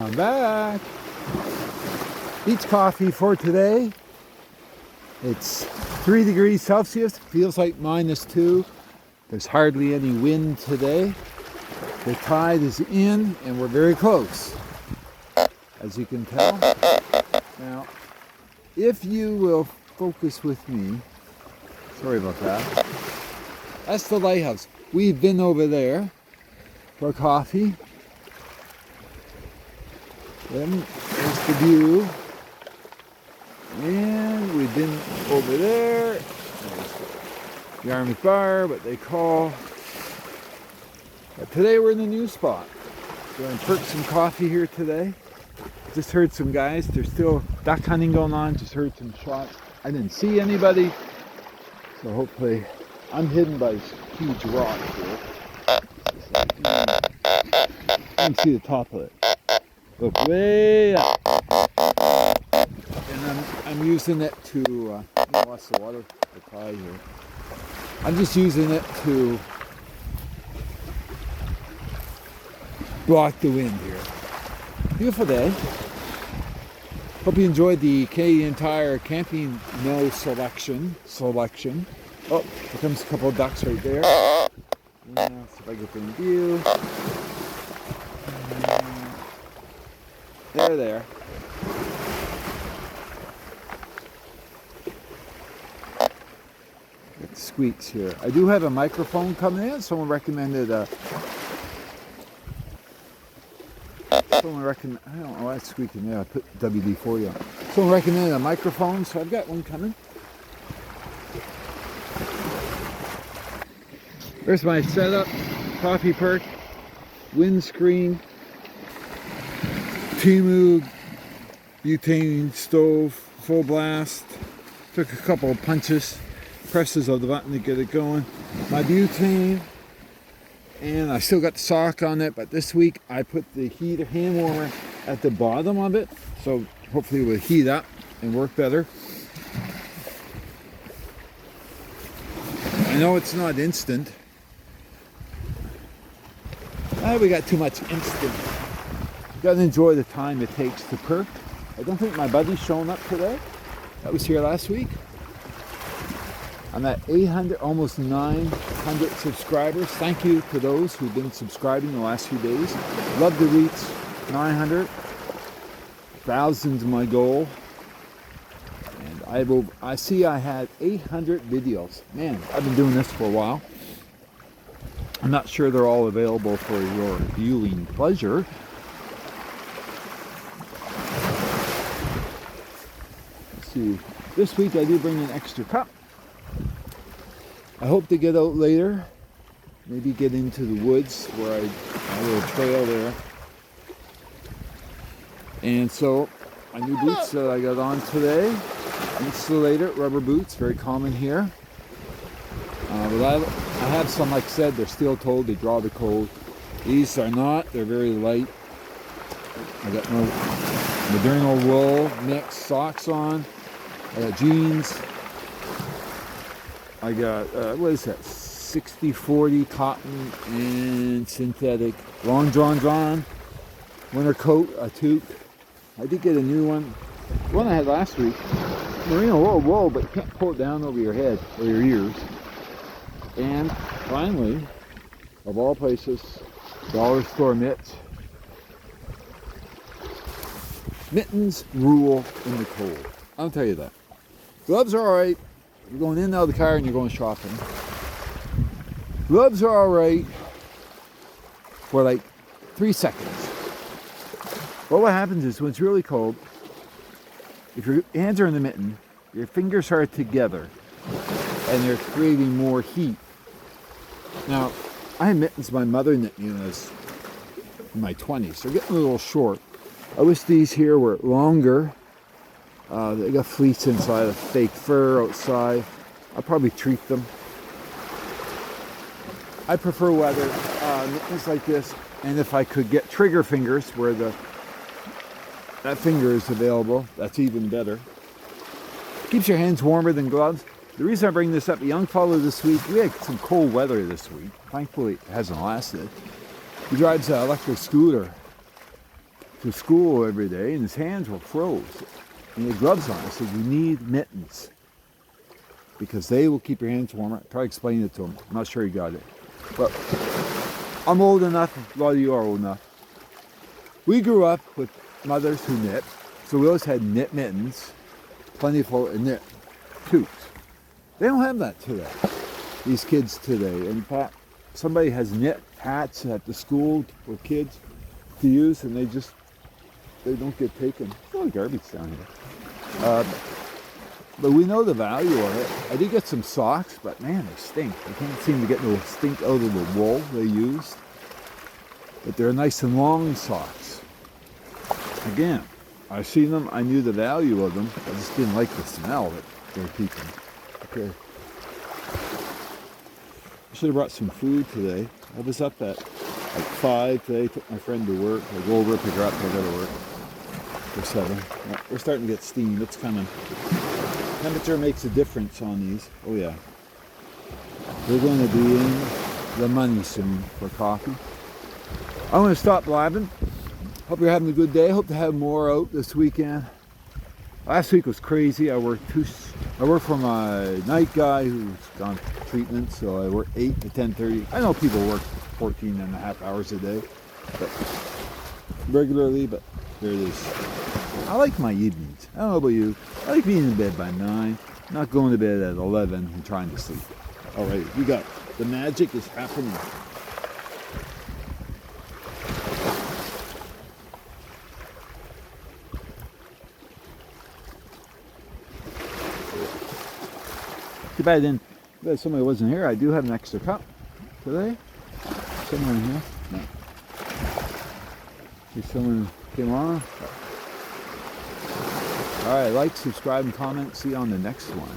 I'm back. Beach coffee for today. It's 3 degrees Celsius. Feels like -2. There's hardly any wind today. The tide is in and we're very close, as you can tell. Now, if you will focus with me, sorry about that. That's the lighthouse. We've been over there for coffee. Then there's the view. And we've been over there. There's the Yarmouth Bar, what they call. But today we're in the new spot. Going to perk some coffee here today. Just heard some guys. There's still duck hunting going on. Just heard some shots. I didn't see anybody. So hopefully I'm hidden by this huge rock here. You can see the top of it. Look way up. And I'm using it to, watch the water, the tide here. I'm just using it to block the wind here. Beautiful day. Hope you enjoyed the Canadian Tire camping no selection. Oh, here comes a couple of ducks right there. Yeah, see if I get them in view. There. It squeaks here. I do have a microphone coming in. Someone recommended I don't know why it's squeaking there. I put WD-40 on. Someone recommended a microphone, so I've got one coming. There's my setup. Coffee perk, windscreen, Timu butane stove, full blast. Took a couple of presses of the button to get it going. My butane, and I still got the sock on it, but this week I put the hand warmer at the bottom of it, so hopefully it will heat up and work better. I know it's not instant. We got too much instant. You gotta enjoy the time it takes to perk. I don't think my buddy's showing up today. That was here last week. I'm at 800, almost 900 subscribers. Thank you to those who've been subscribing the last few days. Love to reach 900. 1,000's my goal. And I see I had 800 videos. Man, I've been doing this for a while. I'm not sure they're all available for your viewing pleasure. Let's see. This week I do bring an extra cup. I hope to get out later. Maybe get into the woods where a little trail there. And so my new boots that I got on today, insulated rubber boots, very common here. But I have some, like I said, they're steel toed, they draw the cold. These are not, they're very light. I got no Moderno wool mix socks on. I got jeans. I got, what is that, 60-40 cotton and synthetic. Long drawn winter coat, a toque. I did get a new one. The one I had last week, merino wool, but you can't pull it down over your head or your ears. And finally, of all places, dollar store mitts. Mittens rule in the cold. I'll tell you that. Gloves are alright. You're going in and out of the car and you're going shopping. Gloves are alright for like 3 seconds. But what happens is when it's really cold, if your hands are in the mitten, your fingers are together and they're creating more heat. Now, I had mittens my mother knit me when I was in my 20s. They're getting a little short. I wish these here were longer. They got fleece inside, a fake fur outside. I'll probably treat them. I prefer weather mittens like this, and if I could get trigger fingers where that finger is available, that's even better. Keeps your hands warmer than gloves. The reason I bring this up, a young fellow this week, we had some cold weather this week. Thankfully, it hasn't lasted. He drives an electric scooter. to school every day, and his hands were froze. And he had gloves on. I said, you need mittens because they will keep your hands warm. I tried to explain it to him. I'm not sure he got it. But I'm old enough, a lot of you are old enough. We grew up with mothers who knit, so we always had knit mittens, plentiful and knit toots. They don't have that today, these kids today. In fact, somebody has knit hats at the school for kids to use, and they don't get taken. There's a lot of garbage down here. But we know the value of it. I did get some socks, but man, they stink. I can't seem to get no stink out of the wool they used. But they're nice and long socks. Again, I seen them, I knew the value of them. I just didn't like the smell that they're keeping. Okay. I should have brought some food today. I was up at like 5 today, took my friend to work. I go over, pick her up, I go to work for 7. Yeah, we're starting to get steam, it's coming. Temperature makes a difference on these. Oh yeah. We're going to be in the money soon for coffee. I'm going to stop blabbing. Hope you're having a good day. Hope to have more out this weekend. Last week was crazy. I worked for my night guy who's gone for treatment, so I work 8 to 10:30. I know people work 14 and a half hours a day, but regularly, but there it is. I like my evenings. I don't know about you. I like being in bed by 9, not going to bed at 11 and trying to sleep. All right, we got the magic is happening. Too bad then that somebody wasn't here. I do have an extra cup today. Somewhere in here. No. If someone came on. Alright, like, subscribe, and comment. See you on the next one.